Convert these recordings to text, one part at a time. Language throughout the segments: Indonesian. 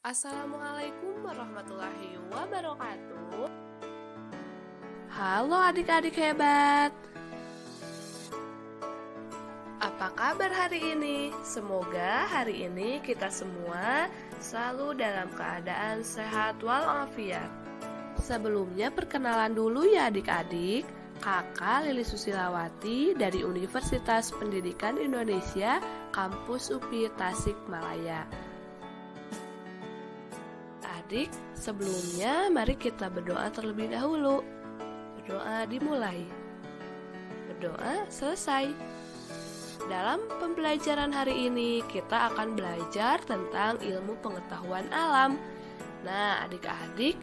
Assalamualaikum warahmatullahi wabarakatuh. Halo adik-adik hebat. Apa kabar hari ini? Semoga hari ini kita semua selalu dalam keadaan sehat walafiat. Sebelumnya perkenalan dulu ya adik-adik. Kakak Lili Susilawati dari Universitas Pendidikan Indonesia, Kampus UPI Tasikmalaya. Adik, sebelumnya mari kita berdoa terlebih dahulu. Berdoa dimulai. Berdoa selesai. Dalam pembelajaran hari ini kita akan belajar tentang ilmu pengetahuan alam. Nah, adik-adik,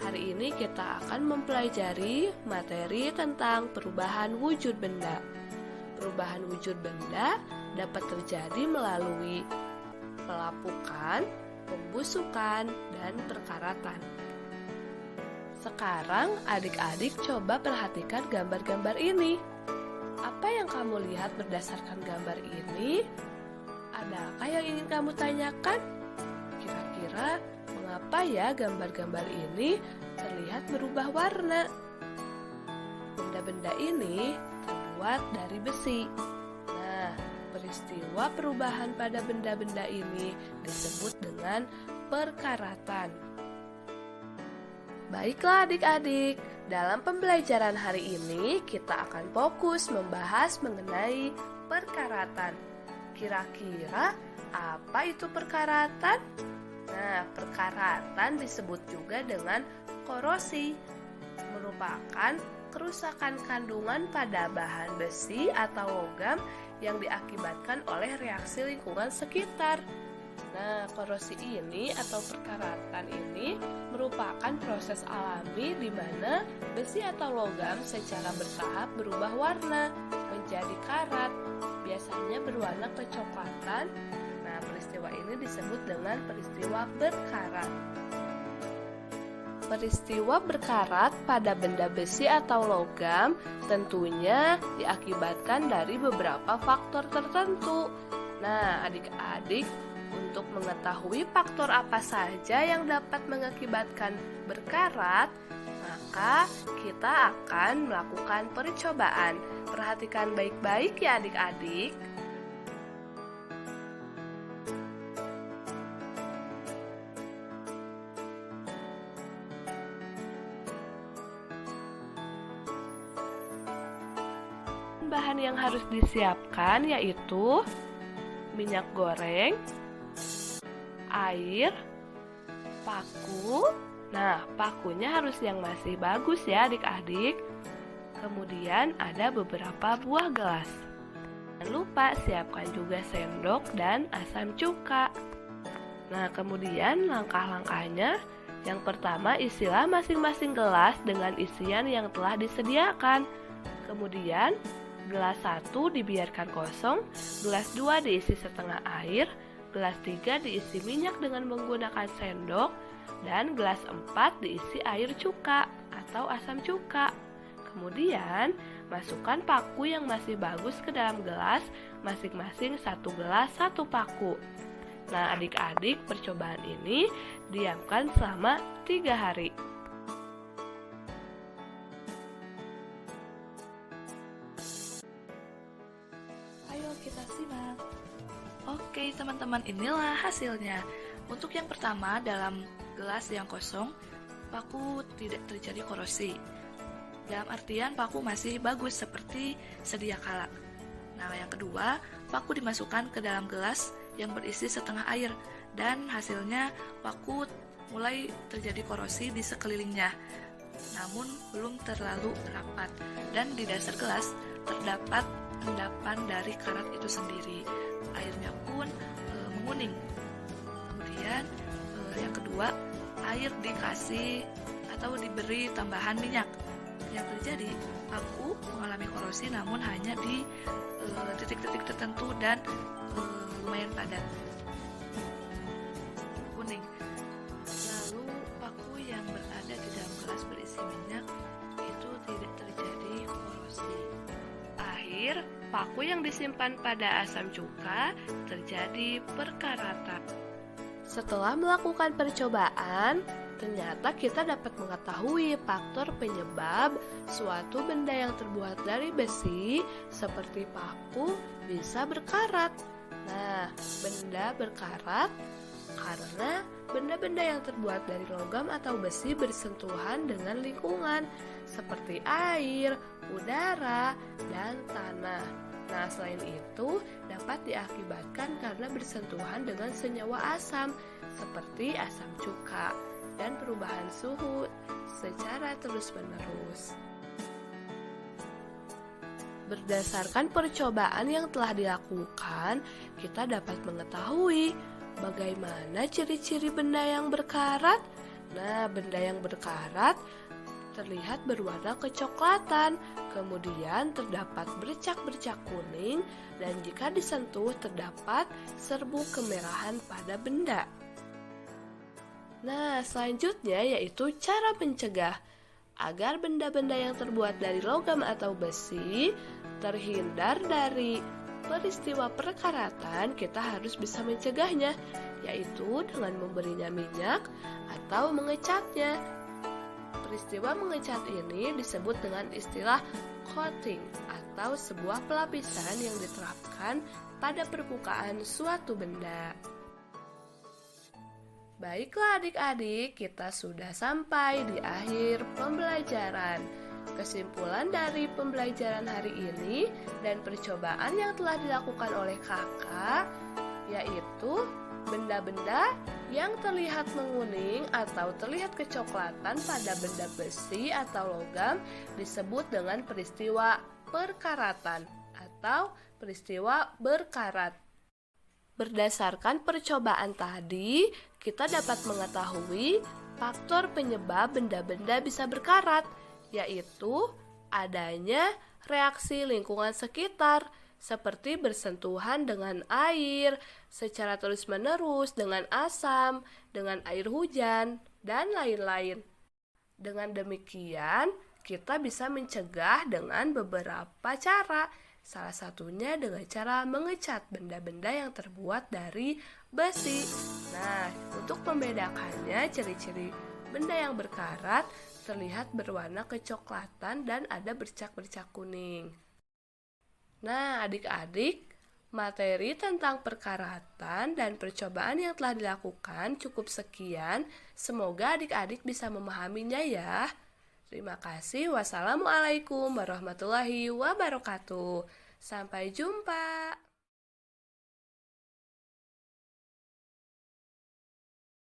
hari ini kita akan mempelajari materi tentang perubahan wujud benda. Perubahan wujud benda dapat terjadi melalui pelapukan, pembusukan, dan perkaratan. Sekarang adik-adik coba perhatikan gambar-gambar ini. Apa yang kamu lihat berdasarkan gambar ini? Adakah yang ingin kamu tanyakan? Kira-kira mengapa ya gambar-gambar ini terlihat berubah warna? Benda-benda ini terbuat dari besi. Nah, peristiwa perubahan pada benda-benda ini disebut dengan perkaratan. Baiklah adik-adik, dalam pembelajaran hari ini kita akan fokus membahas mengenai perkaratan. Kira-kira apa itu perkaratan? Nah, perkaratan disebut juga dengan korosi, merupakan kerusakan kandungan pada bahan besi atau logam yang diakibatkan oleh reaksi lingkungan sekitar. Nah, korosi ini atau perkaratan ini merupakan proses alami di mana besi atau logam secara bertahap berubah warna menjadi karat, biasanya berwarna kecoklatan. Nah, peristiwa ini disebut dengan peristiwa berkarat. Peristiwa berkarat pada benda besi atau logam tentunya diakibatkan dari beberapa faktor tertentu. Nah, adik-adik, untuk mengetahui faktor apa saja yang dapat mengakibatkan berkarat, maka kita akan melakukan percobaan. Perhatikan baik-baik ya adik-adik. Bahan yang harus disiapkan yaitu minyak goreng, air, paku. Nah, pakunya harus yang masih bagus ya adik-adik. Kemudian ada beberapa buah gelas. Jangan lupa siapkan juga sendok dan asam cuka. Nah, kemudian langkah-langkahnya. Yang pertama, isilah masing-masing gelas dengan isian yang telah disediakan. Kemudian, gelas 1 dibiarkan kosong, gelas 2 diisi setengah air, gelas 3 diisi minyak dengan menggunakan sendok, dan gelas 4 diisi air cuka atau asam cuka. Kemudian, masukkan paku yang masih bagus ke dalam gelas, masing-masing 1 gelas 1 paku. Nah, adik-adik, percobaan ini diamkan selama 3 hari. Ayo kita simak. Oke teman-teman, inilah hasilnya. Untuk yang pertama, dalam gelas yang kosong, paku tidak terjadi korosi. Dalam artian paku masih bagus seperti sedia kala. Nah, yang kedua, paku dimasukkan ke dalam gelas yang berisi setengah air, dan hasilnya paku mulai terjadi korosi di sekelilingnya, namun belum terlalu rapat, dan di dasar gelas terdapat endapan dari karat itu sendiri. Airnya pun menguning. Kemudian yang kedua, air dikasih atau diberi tambahan minyak. Yang terjadi, paku mengalami korosi namun hanya di titik-titik tertentu dan lumayan padat, kuning. Lalu paku yang berada di dalam gelas berisi minyak itu tidak terjadi korosi. Akhir, paku yang disimpan pada asam cuka terjadi perkaratan. Setelah melakukan percobaan, ternyata kita dapat mengetahui faktor penyebab suatu benda yang terbuat dari besi seperti paku bisa berkarat. Nah, benda berkarat karena benda-benda yang terbuat dari logam atau besi bersentuhan dengan lingkungan seperti air, udara, dan tanah. Nah, selain itu dapat diakibatkan karena bersentuhan dengan senyawa asam seperti asam cuka dan perubahan suhu secara terus-menerus. Berdasarkan percobaan yang telah dilakukan, kita dapat mengetahui bagaimana ciri-ciri benda yang berkarat. Nah, benda yang berkarat terlihat berwarna kecoklatan, kemudian terdapat bercak-bercak kuning, dan jika disentuh terdapat serbu kemerahan pada benda. Nah, selanjutnya yaitu cara mencegah. Agar benda-benda yang terbuat dari logam atau besi terhindar dari peristiwa perkaratan, kita harus bisa mencegahnya, yaitu dengan memberinya minyak atau mengecatnya. Peristiwa mengecat ini disebut dengan istilah coating atau sebuah pelapisan yang diterapkan pada permukaan suatu benda. Baiklah adik-adik, kita sudah sampai di akhir pembelajaran. Kesimpulan dari pembelajaran hari ini dan percobaan yang telah dilakukan oleh kakak yaitu benda-benda yang terlihat menguning atau terlihat kecoklatan pada benda besi atau logam disebut dengan peristiwa perkaratan atau peristiwa berkarat. Berdasarkan percobaan tadi, kita dapat mengetahui faktor penyebab benda-benda bisa berkarat, yaitu adanya reaksi lingkungan sekitar, seperti bersentuhan dengan air secara terus-menerus, dengan asam, dengan air hujan, dan lain-lain. Dengan demikian, kita bisa mencegah dengan beberapa cara. Salah satunya dengan cara mengecat benda-benda yang terbuat dari besi. Nah, untuk membedakannya, ciri-ciri benda yang berkarat terlihat berwarna kecoklatan dan ada bercak-bercak kuning. Nah, adik-adik, materi tentang perkaratan dan percobaan yang telah dilakukan cukup sekian. Semoga adik-adik bisa memahaminya ya. Terima kasih. Wassalamualaikum warahmatullahi wabarakatuh. Sampai jumpa.